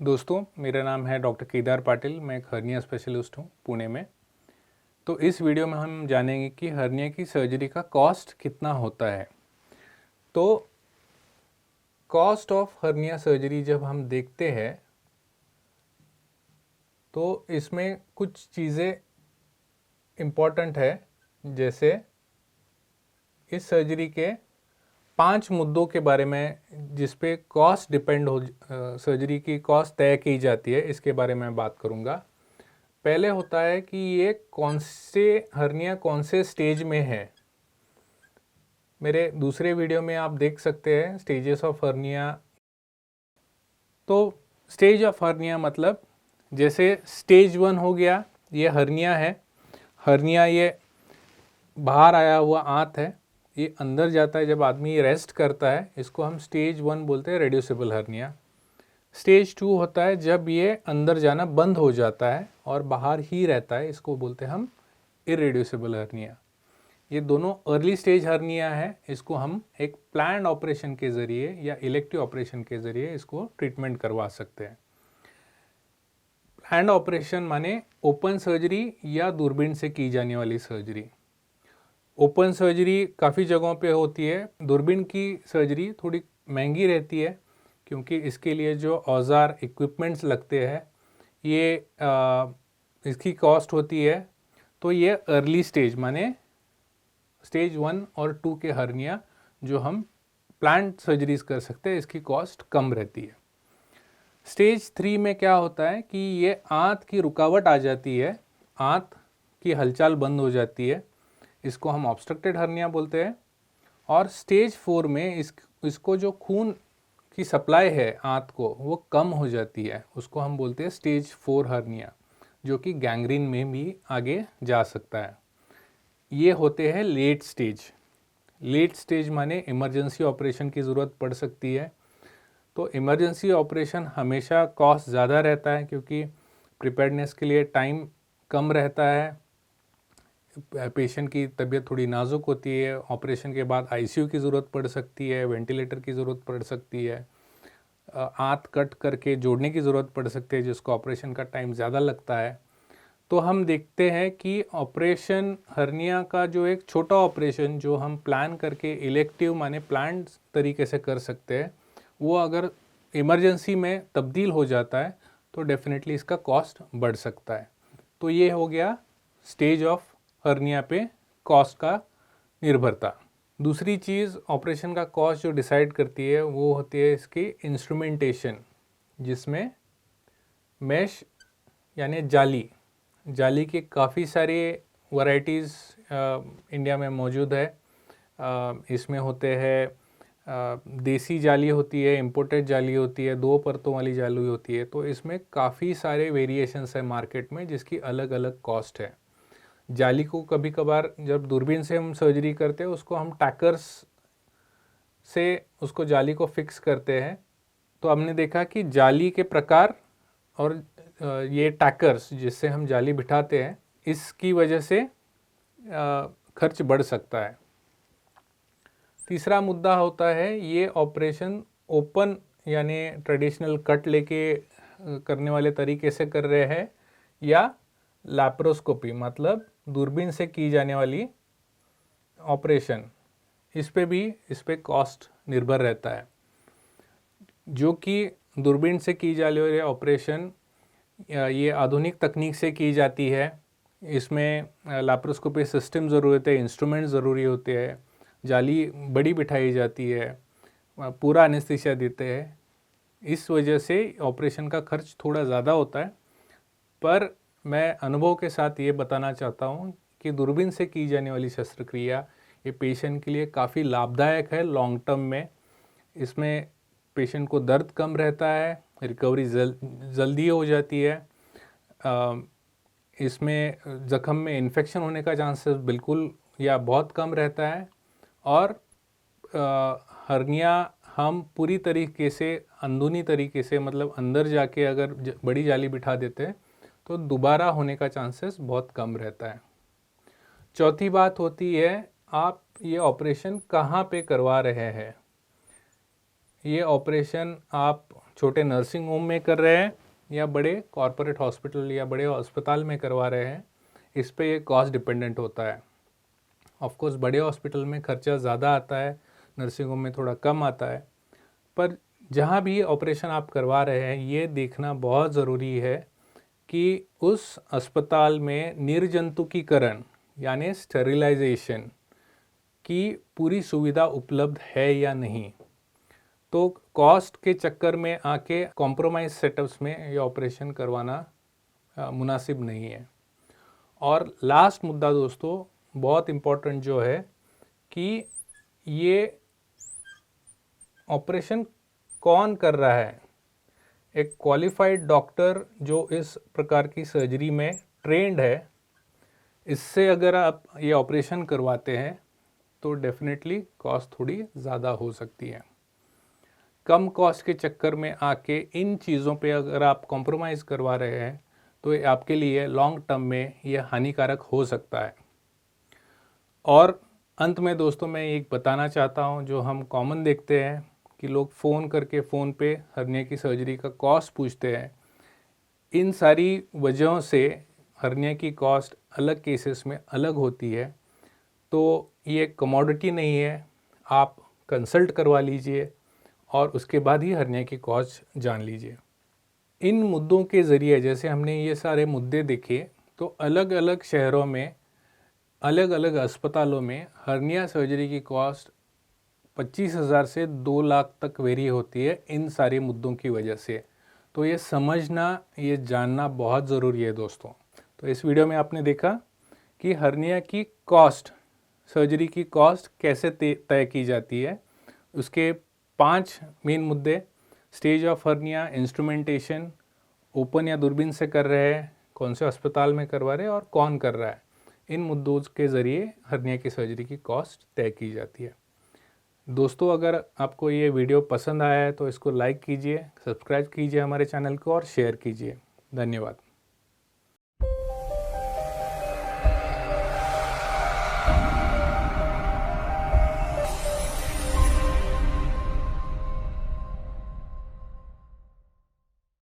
दोस्तों, मेरा नाम है डॉक्टर केदार पाटिल। मैं एक हर्निया स्पेशलिस्ट हूँ पुणे में। तो इस वीडियो में हम जानेंगे कि हर्निया की सर्जरी का कॉस्ट कितना होता है। तो कॉस्ट ऑफ हर्निया सर्जरी जब हम देखते हैं तो इसमें कुछ चीज़ें इम्पॉर्टेंट है। जैसे इस सर्जरी के 5 मुद्दों के बारे में जिस पे कॉस्ट डिपेंड हो सर्जरी की कॉस्ट तय की जाती है, इसके बारे में बात करूँगा। पहले होता है कि ये हर्निया कौन से स्टेज में है। मेरे दूसरे वीडियो में आप देख सकते हैं स्टेजेस ऑफ हर्निया। तो स्टेज ऑफ हर्निया मतलब जैसे स्टेज 1 हो गया, ये हर्निया है। हर्निया ये बाहर आया हुआ आंत है, ये अंदर जाता है जब आदमी रेस्ट करता है, इसको हम स्टेज 1 बोलते हैं, रेड्यूसिबल हर्निया। स्टेज 2 होता है जब ये अंदर जाना बंद हो जाता है और बाहर ही रहता है, इसको बोलते हैं हम इरेड्यूसिबल हर्निया। ये दोनों अर्ली स्टेज हर्निया है, इसको हम एक प्लान्ड ऑपरेशन के ज़रिए या इलेक्टिव ऑपरेशन के ज़रिए इसको ट्रीटमेंट करवा सकते हैं। प्लान्ड ऑपरेशन माने ओपन सर्जरी या दूरबीन से की जाने वाली सर्जरी। ओपन सर्जरी काफ़ी जगहों पे होती है। दूरबीन की सर्जरी थोड़ी महंगी रहती है क्योंकि इसके लिए जो औजार इक्विपमेंट्स लगते हैं ये इसकी कॉस्ट होती है। तो ये अर्ली स्टेज माने स्टेज 1 और 2 के हर्निया जो हम प्लान्ड सर्जरीज कर सकते हैं, इसकी कॉस्ट कम रहती है। स्टेज 3 में क्या होता है कि ये आंत की रुकावट आ जाती है, आंत की हलचल बंद हो जाती है, इसको हम ऑब्स्ट्रक्टेड हर्निया बोलते हैं। और स्टेज 4 में इसको जो खून की सप्लाई है आंत को वो कम हो जाती है, उसको हम बोलते हैं स्टेज 4 हर्निया, जो कि गैंग्रीन में भी आगे जा सकता है। ये होते हैं लेट स्टेज। लेट स्टेज माने इमरजेंसी ऑपरेशन की ज़रूरत पड़ सकती है। तो इमरजेंसी ऑपरेशन हमेशा कॉस्ट ज़्यादा रहता है क्योंकि प्रिपेयर्डनेस के लिए टाइम कम रहता है, पेशेंट की तबीयत थोड़ी नाजुक होती है, ऑपरेशन के बाद आईसीयू की ज़रूरत पड़ सकती है, वेंटिलेटर की ज़रूरत पड़ सकती है, आंत कट करके जोड़ने की ज़रूरत पड़ सकती है जिसको ऑपरेशन का टाइम ज़्यादा लगता है। तो हम देखते हैं कि ऑपरेशन हर्निया का जो एक छोटा ऑपरेशन जो हम प्लान करके इलेक्टिव माने प्लान तरीके से कर सकते हैं, वो अगर इमरजेंसी में तब्दील हो जाता है तो डेफिनेटली इसका कॉस्ट बढ़ सकता है। तो ये हो गया स्टेज ऑफ हर्निया पे कॉस्ट का निर्भरता। दूसरी चीज़ ऑपरेशन का कॉस्ट जो डिसाइड करती है वो होती है इसकी इंस्ट्रूमेंटेशन, जिसमें मैश यानी जाली के काफ़ी सारे वैरायटीज़ इंडिया में मौजूद है। इसमें होते हैं देसी जाली होती है, इम्पोर्टेड जाली होती है, 2 परतों वाली जाली होती है। तो इसमें काफ़ी सारे वेरिएशंस है मार्केट में जिसकी अलग अलग कॉस्ट है। जाली को कभी कभार जब दूरबीन से हम सर्जरी करते हैं उसको हम टैकर्स से उसको जाली को फिक्स करते हैं। तो हमने देखा कि जाली के प्रकार और ये टैकर्स जिससे हम जाली बिठाते हैं इसकी वजह से खर्च बढ़ सकता है। तीसरा मुद्दा होता है ये ऑपरेशन ओपन यानी ट्रेडिशनल कट लेके करने वाले तरीके से कर रहे हैं या लैप्रोस्कोपी मतलब दूरबीन से की जाने वाली ऑपरेशन, इस पे कॉस्ट निर्भर रहता है। जो कि दूरबीन से की जाने वाली ऑपरेशन ये आधुनिक तकनीक से की जाती है, इसमें लैप्रोस्कोपी सिस्टम ज़रूरत है, इंस्ट्रूमेंट ज़रूरी होते हैं, जाली बड़ी बिठाई जाती है, पूरा एनेस्थीसिया देते हैं। इस वजह से ऑपरेशन का खर्च थोड़ा ज़्यादा होता है। पर मैं अनुभव के साथ ये बताना चाहता हूँ कि दूरबीन से की जाने वाली शस्त्रक्रिया ये पेशेंट के लिए काफ़ी लाभदायक है लॉन्ग टर्म में। इसमें पेशेंट को दर्द कम रहता है, रिकवरी जल्दी हो जाती है, इसमें ज़ख्म में इन्फेक्शन होने का चांसेस बिल्कुल या बहुत कम रहता है। और हर्निया हम पूरी तरीके से अंदरूनी तरीके से मतलब अंदर जाके अगर बड़ी जाली बिठा देते हैं तो दोबारा होने का चांसेस बहुत कम रहता है। चौथी बात होती है आप ये ऑपरेशन कहाँ पे करवा रहे हैं। ये ऑपरेशन आप छोटे नर्सिंग होम में कर रहे हैं या बड़े कॉरपोरेट हॉस्पिटल या बड़े अस्पताल में करवा रहे हैं, इस पे ये कॉस्ट डिपेंडेंट होता है। ऑफ कोर्स बड़े हॉस्पिटल में खर्चा ज़्यादा आता है, नर्सिंग होम में थोड़ा कम आता है, पर जहाँ भी ऑपरेशन आप करवा रहे हैं ये देखना बहुत ज़रूरी है कि उस अस्पताल में निर्जंतुकीकरण यानी स्टेरिलाइजेशन की पूरी सुविधा उपलब्ध है या नहीं। तो कॉस्ट के चक्कर में आके कॉम्प्रोमाइज़ सेटअप्स में ये ऑपरेशन करवाना मुनासिब नहीं है। और लास्ट मुद्दा दोस्तों बहुत इम्पोर्टेंट जो है कि ये ऑपरेशन कौन कर रहा है। एक क्वालिफाइड डॉक्टर जो इस प्रकार की सर्जरी में ट्रेंड है, इससे अगर आप ये ऑपरेशन करवाते हैं तो डेफिनेटली कॉस्ट थोड़ी ज़्यादा हो सकती है। कम कॉस्ट के चक्कर में आके इन चीज़ों पे अगर आप कॉम्प्रोमाइज़ करवा रहे हैं तो ये आपके लिए लॉन्ग टर्म में ये हानिकारक हो सकता है। और अंत में दोस्तों मैं एक बताना चाहता हूँ, जो हम कॉमन देखते हैं कि लोग फ़ोन करके फ़ोन पे हर्निया की सर्जरी का कॉस्ट पूछते हैं। इन सारी वजहों से हर्निया की कॉस्ट अलग केसेस में अलग होती है। तो ये कमोडिटी नहीं है, आप कंसल्ट करवा लीजिए और उसके बाद ही हर्निया की कॉस्ट जान लीजिए। इन मुद्दों के ज़रिए जैसे हमने ये सारे मुद्दे देखे, तो अलग अलग शहरों में अलग अलग अस्पतालों में हर्निया सर्जरी की कॉस्ट 25,000 से 2 लाख तक वेरी होती है इन सारे मुद्दों की वजह से। तो ये समझना, ये जानना बहुत ज़रूरी है दोस्तों। तो इस वीडियो में आपने देखा कि हर्निया की कॉस्ट, सर्जरी की कॉस्ट कैसे तय की जाती है। उसके 5 मेन मुद्दे: stage of hernia, instrumentation, open या दूरबीन से कर रहे हैं, कौन से अस्पताल में करवा रहे हैं और कौन कर रहा है। इन मुद्दों के ज़रिए हर्निया की सर्जरी की कॉस्ट तय की जाती है। दोस्तों अगर आपको ये वीडियो पसंद आया है तो इसको लाइक कीजिए, सब्सक्राइब कीजिए हमारे चैनल को और शेयर कीजिए। धन्यवाद।